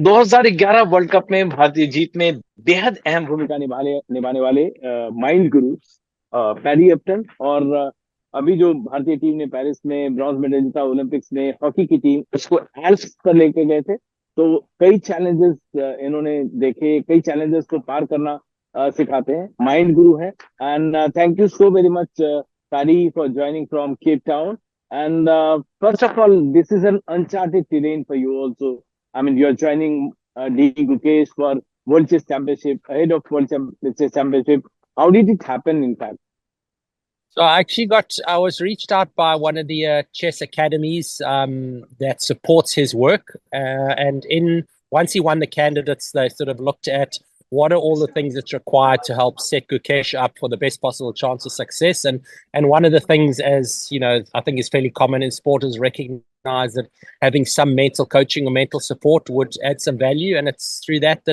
2011 world cup में भारतीय जीत में बेहद अहम भूमिका निभाने निभाने वाले माइंड गुरु पैरी एप्टन और अभी जो भारतीय टीम ने पेरिस में ब्रॉन्ज मेडल जीता, ओलंपिक्स में हॉकी की टीम उसको एल्प्स पर लेके गए थे। तो कई चैलेंजेस इन्होंने देखे, कई चैलेंजेस को पार करना सिखाते हैं, माइंड गुरु है। And thank you so very much Perry for joining from Cape Town. And first of all, this is an uncharted terrain for you also. I mean, you're joining D. Gukesh for World Chess Championship, ahead of Chess Championship. How did it happen, in fact? So I was reached out by one of the chess academies that supports his work. Once he won the candidates, they sort of looked at what are all the things that's required to help set Gukesh up for the best possible chance of success. And one of the things, as you know, I think is fairly common in sport, is recognize that having some mental coaching or mental support would add some value. And it's through that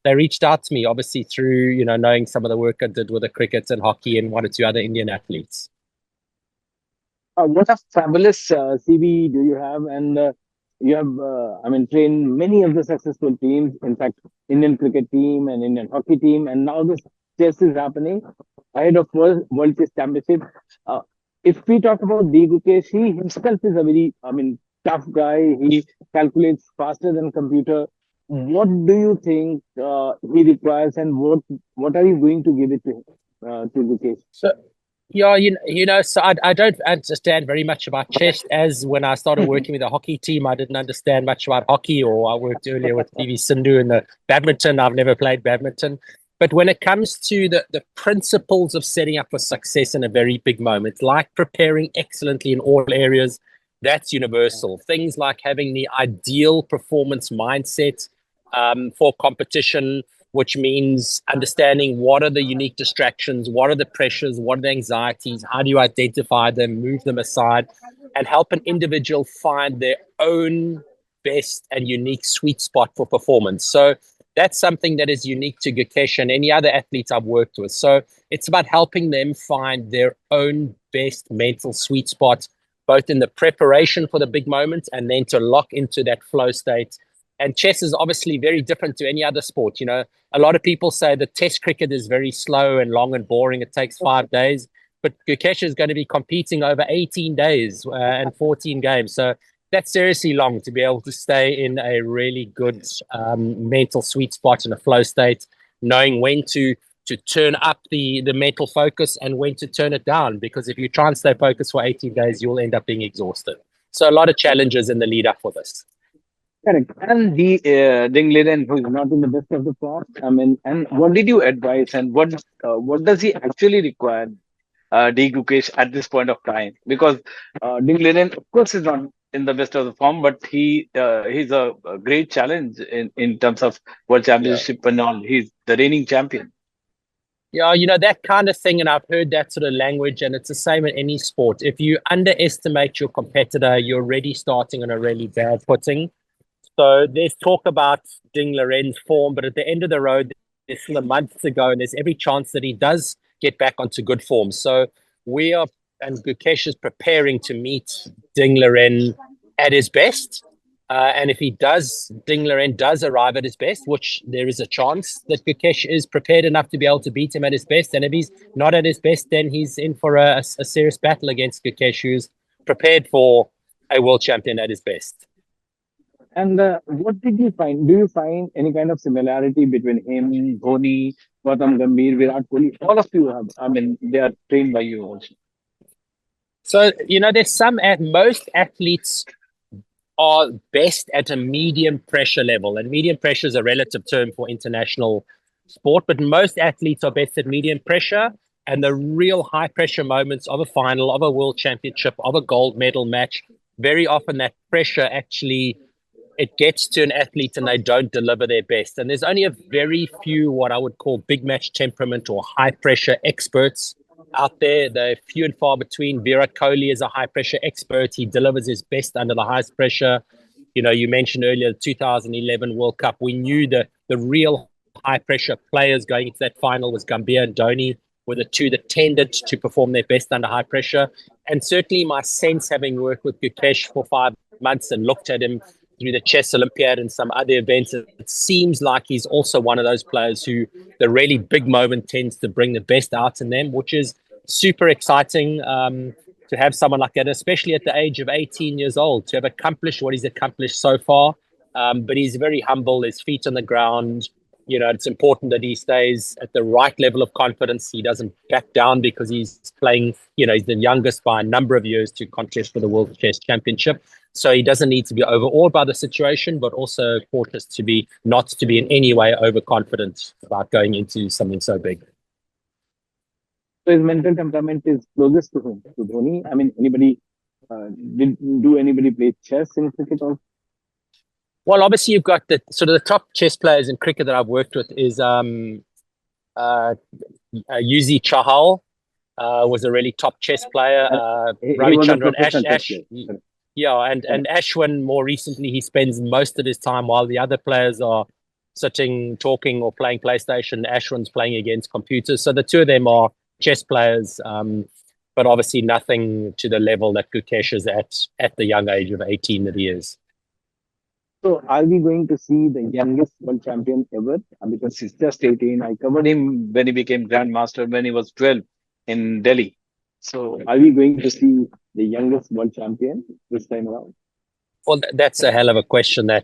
they reached out to me, obviously through, knowing some of the work I did with the cricket and hockey and one or two other Indian athletes. What a fabulous CV do you have? And you have, trained many of the successful teams. In fact, Indian cricket team and Indian hockey team. And now this chess is happening ahead of World Chess Championship. If we talk about D. Gukesh, he himself is a very, tough guy. He calculates faster than computer. What do you think he requires, and what are you going to give it to Gukesh? So, so I don't understand very much about chess. As when I started working with the hockey team, I didn't understand much about hockey, or I worked earlier with PV Sindhu in the badminton. I've never played badminton. But when it comes to the principles of setting up for success in a very big moment, like preparing excellently in all areas, that's universal. Things like having the ideal performance mindset for competition, which means understanding what are the unique distractions, what are the pressures, what are the anxieties, how do you identify them, move them aside, and help an individual find their own best and unique sweet spot for performance. So that's something that is unique to Gukesh and any other athletes I've worked with. So it's about helping them find their own best mental sweet spot, both in the preparation for the big moment and then to lock into that flow state. And chess is obviously very different to any other sport. A lot of people say that test cricket is very slow and long and boring. It takes 5 days. But Gukesh is going to be competing over 18 days and 14 games. So that's seriously long to be able to stay in a really good mental sweet spot in a flow state, knowing when to turn up the mental focus and when to turn it down. Because if you try and stay focused for 18 days, you'll end up being exhausted. So a lot of challenges in the lead up for this. Correct. And the Liren, who is not in the best of the form, and what did you advise, and what does he actually require, D. Gukesh, at this point of time? Because Liren, of course, is not in the best of the form, but he's a great challenge in terms of World Championship and all. He's the reigning champion. Yeah, that kind of thing, and I've heard that sort of language, and it's the same in any sport. If you underestimate your competitor, you're already starting on a really bad footing. So there's talk about Liren's form, but at the end of the road, there's still a month to go, and there's every chance that he does get back onto good form. So and Gukesh is preparing to meet Liren at his best. And if Liren does arrive at his best, which there is a chance that Gukesh is prepared enough to be able to beat him at his best. And if he's not at his best, then he's in for a serious battle against Gukesh, who's prepared for a world champion at his best. And what did you find? Do you find any kind of similarity between him, Dhoni, Gautam Gambhir, Virat Kohli? All of you have, they are trained by you also. So, there's most athletes are best at a medium pressure level. And medium pressure is a relative term for international sport, but most athletes are best at medium pressure. And the real high pressure moments of a final, of a world championship, of a gold medal match, very often that pressure actually it gets to an athlete and they don't deliver their best. And there's only a very few what I would call big match temperament or high pressure experts out there. They're few and far between. Virat Kohli is a high pressure expert. He delivers his best under the highest pressure. You mentioned earlier the 2011 World Cup. We knew the real high pressure players going into that final was Gambhir and Dhoni were the two that tended to perform their best under high pressure. And certainly my sense, having worked with Gukesh for 5 months and looked at him through the Chess Olympiad and some other events, it seems like he's also one of those players who the really big moment tends to bring the best out in them, which is super exciting to have someone like that, especially at the age of 18 years old, to have accomplished what he's accomplished so far. But he's very humble, his feet on the ground. It's important that he stays at the right level of confidence. He doesn't back down because he's playing, he's the youngest by a number of years to contest for the World Chess Championship. So he doesn't need to be overawed by the situation, but also cautious not to be in any way overconfident about going into something so big. So his mental temperament is closest to him, to Dhoni. I mean, do anybody play chess in cricket also? Well, obviously you've got the sort of the top chess players in cricket that I've worked with is Yuzi Chahal was a really top chess player. Ravichandran Ash. Yeah, and Ashwin, more recently, he spends most of his time while the other players are sitting, talking, or playing PlayStation. Ashwin's playing against computers. So the two of them are chess players, but obviously nothing to the level that Gukesh is at the young age of 18 that he is. So are we going to see the youngest world champion ever? Because he's just 18. I covered him when he became Grandmaster when he was 12 in Delhi. So are we going to see the youngest world champion this time around? Well, that's a hell of a question. I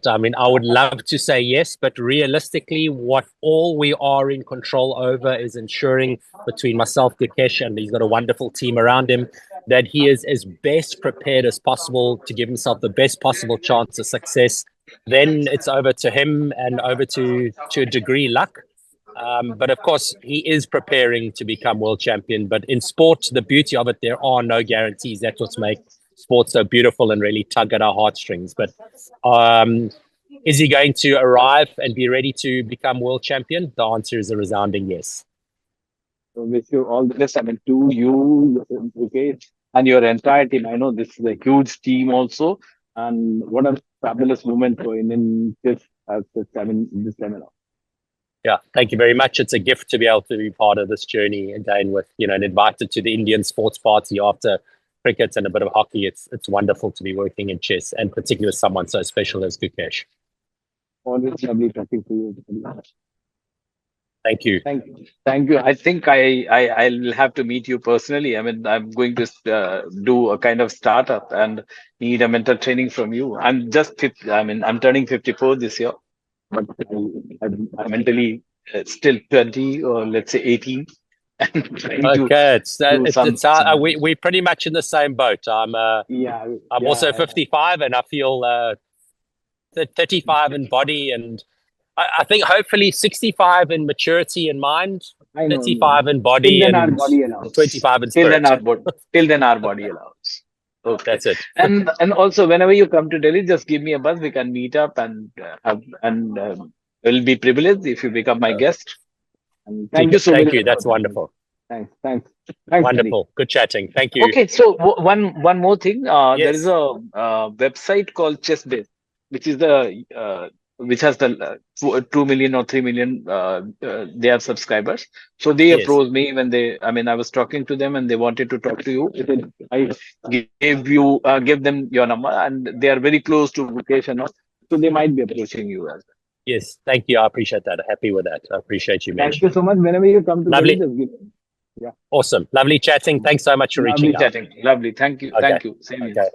would love to say yes, but realistically, all we are in control over is ensuring between myself, Gukesh, and he's got a wonderful team around him, that he is as best prepared as possible to give himself the best possible chance of success. Then it's over to him and over to a degree luck. But of course, he is preparing to become world champion. But in sport, the beauty of it, there are no guarantees. That's what makes sport so beautiful and really tug at our heartstrings. But is he going to arrive and be ready to become world champion? The answer is a resounding yes. So wish you all the best. To you, okay, and your entire team. I know this is a huge team also. And what a fabulous moment for Indian chess this time around. Yeah, thank you very much. It's a gift to be able to be part of this journey again with, and invited to the Indian sports party after cricket and a bit of hockey. It's wonderful to be working in chess, and particularly with someone so special as Gukesh. Always lovely talking to you. Thank you. Thank you. I think I'll have to meet you personally. I'm going to do a kind of startup and need a mental training from you. I'm turning 54 this year, but I'm mentally still 20 or let's say 18. We're pretty much in the same boat. I'm also 55, and I feel 35 in body, and I think hopefully 65 in maturity in mind, 35 in body, and 25 in spirit. Till then our body allows. Okay. That's it. And also, whenever you come to Delhi, just give me a buzz. We can meet up and will be privileged if you become my guest. And thank you so much. Thank you. That's wonderful. Thanks. Wonderful. Buddy. Good chatting. Thank you. Okay, so one more thing. Yes. There is a website called ChessBase, which is which has the 2 million or 3 million they have subscribers. So they approached me when I was talking to them and they wanted to talk to you. I gave them your number, and they are very close to Gukesh and all, so they might be approaching you as well. Yes, thank you. I appreciate that. Happy with that. I appreciate you mentioning. Thank you so much. Whenever you come to Lovely. Delhi, yeah. Awesome. Lovely chatting. Thanks so much for reaching out. Lovely chatting. Lovely. Thank you. Okay. Thank you. Same okay.